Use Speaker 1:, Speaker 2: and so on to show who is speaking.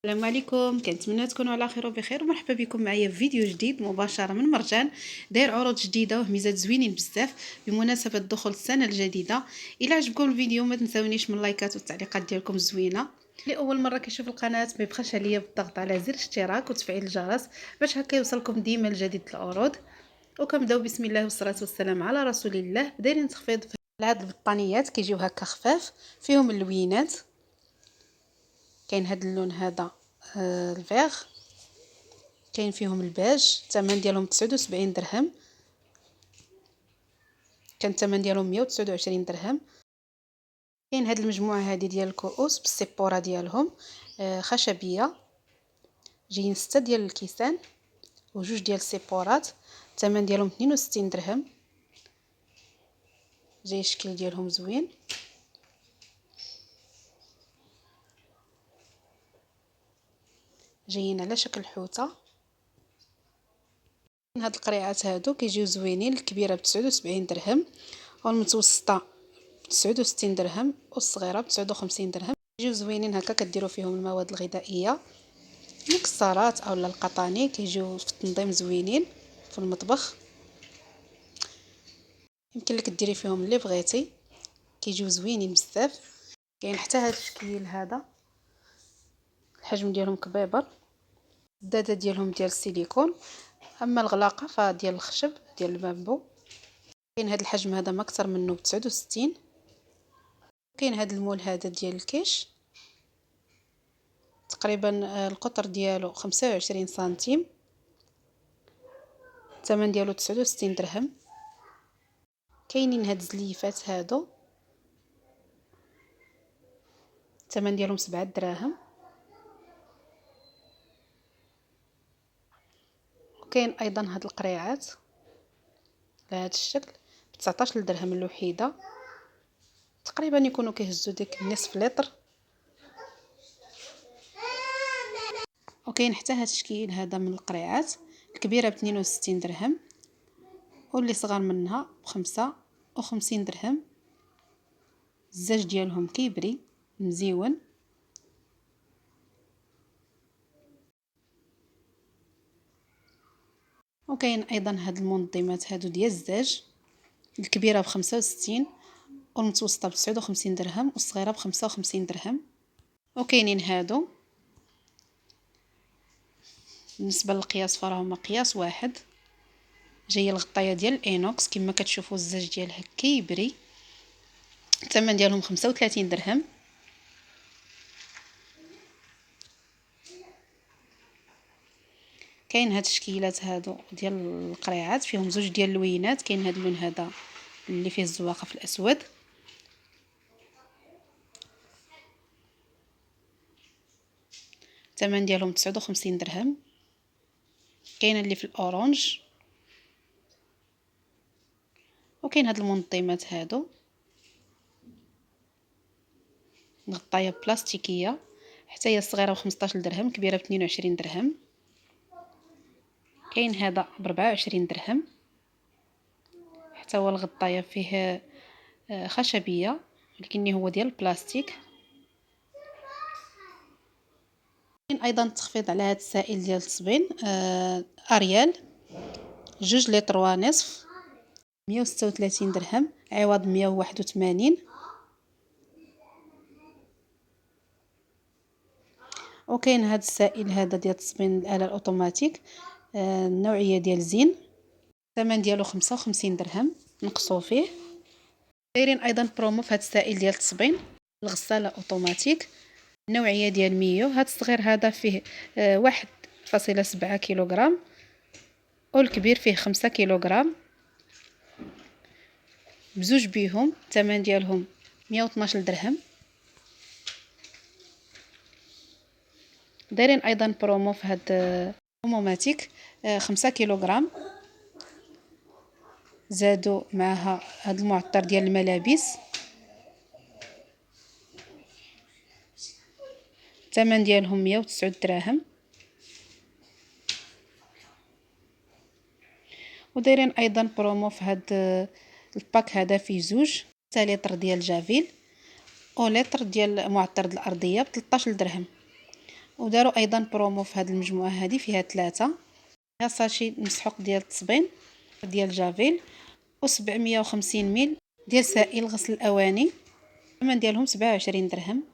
Speaker 1: السلام عليكم، كنتمنى تكونوا على خير وبخير ومرحبا بكم معايا في فيديو جديد مباشره من مرجان. داير عروض جديده وهميزات زوينين بزاف بمناسبه دخول السنه الجديده. الا عجبكم الفيديو ما تنساونيش من اللايكات والتعليقات ديالكم الزوينه. لاول مره كيشوف القناه ما يبخلش عليا بالضغط على زر الاشتراك وتفعيل الجرس باش هكا يوصلكم ديما الجديد العروض. وكنبداو بسم الله والصلاه والسلام على رسول الله. دايرين تخفيض على هاد البطانيات كيجيو هكا خفاف فيهم اللوينات. كاين هاد اللون هذا الفيغ، كاين فيهم الباج. الثمن ديالهم 79 درهم، كان الثمن ديالهم 129 درهم. كاين هاد المجموعه هذه ديال الكؤوس بالسيبوره ديالهم خشبيه، جايين 6 ديال الكيسان وجوج ديال السيبورات. الثمن ديالهم 62 درهم. جاي الشكل ديالهم زوين، جايين على شكل حوته. هاد القريعات هادو كيجيو زوينين، الكبيره ب 79 درهم والمتوسطه ب 69 درهم والصغيره ب 59 درهم. كيجيو زوينين هكا، كديروا فيهم المواد الغذائيه، مكسرات اولا القطاني، كيجيو في التنظيم زوينين في المطبخ. يمكن لك ديري فيهم اللي بغيتي، كيجيو زوينين بزاف. كاين حتى هذا الشكل هذا، الحجم ديالهم كبيبر، الداده ديالهم ديال السيليكون، اما الغلاقه فديال الخشب ديال البامبو. كاين هذا الحجم هذا ما اكثر منه ب 69. كاين هذا المول هذا ديال الكيش، تقريبا القطر ديالو 25 سنتيم، الثمن ديالو 69 درهم. كاينين هاد الزليفات هادو، الثمن ديالهم 7 دراهم. وكاين ايضا هاد القريعات على هاد الشكل ب 19 درهم الوحيده، تقريبا يكونوا كيهزوا ديك نصف لتر. وكاين حتى هاد الشكل هذا من القريعات، الكبيره ب 62 درهم واللي صغار منها ب 55 درهم. الزاج ديالهم كيبري مزيون. وكاين ايضا هاد المنظمات هادو ديال الزاج، الكبيره ب 65 والمتوسطه ب 59 درهم والصغيره ب 55 درهم. وكاينين هادو بالنسبه للقياس فراهم مقياس واحد، جايه الغطايه ديال الانوكس كما كتشوفوا، الزاج ديالها كيبري، الثمن ديالهم 35 درهم. كاين هاد الشكيلات هادو ديال القريعات فيهم زوج ديال اللوينات. كاين هاد اللون هذا اللي فيه الزواقه في الاسود، الثمن ديالهم 59 درهم. كاين اللي في الاورانج. وكاين هاد المنظمات هادو غطايه بلاستيكيه، حتى هي الصغيره ب 15 درهم، كبيره ب 22 درهم. كاين هذا ب 24 درهم، حتى هو الغطايه فيه خشبيه ولكن هو ديال البلاستيك. كاين ايضا تخفيض على هذا السائل ديال التصبين اريال، 2 لتر ونصف، 136 درهم عوض 181. وكاين هذا السائل هذا ديال تصبين الاله الاوتوماتيك، النوعيه ديال زين، الثمن ديالو 55 درهم نقصوا فيه. دايرين ايضا برومو في هذا السائل ديال التصبين، الغساله اوتوماتيك النوعيه ديال ميو. هذا الصغير هذا فيه 1.7 كيلوغرام والكبير فيه 5 كيلوغرام، بزوج بيهم الثمن ديالهم 112 درهم. دايرين ايضا برومو في هاد اوموماتيك 5 كيلوغرام، زادوا معها هاد المعطر ديال الملابس، الثمن ديالهم 109 دراهم. ودايرين ايضا برومو في هاد الباك هذا فيه زوج 3 لتر ديال جافيل او لتر ديال معطر الارضيه ب 13 درهم. وداروا ايضا برومو في هذه المجموعه هذه، فيها 3 ساشي مسحوق ديال التصبين ديال جافيل و750 مل ديال سائل غسل الاواني، الثمن ديالهم 27 درهم.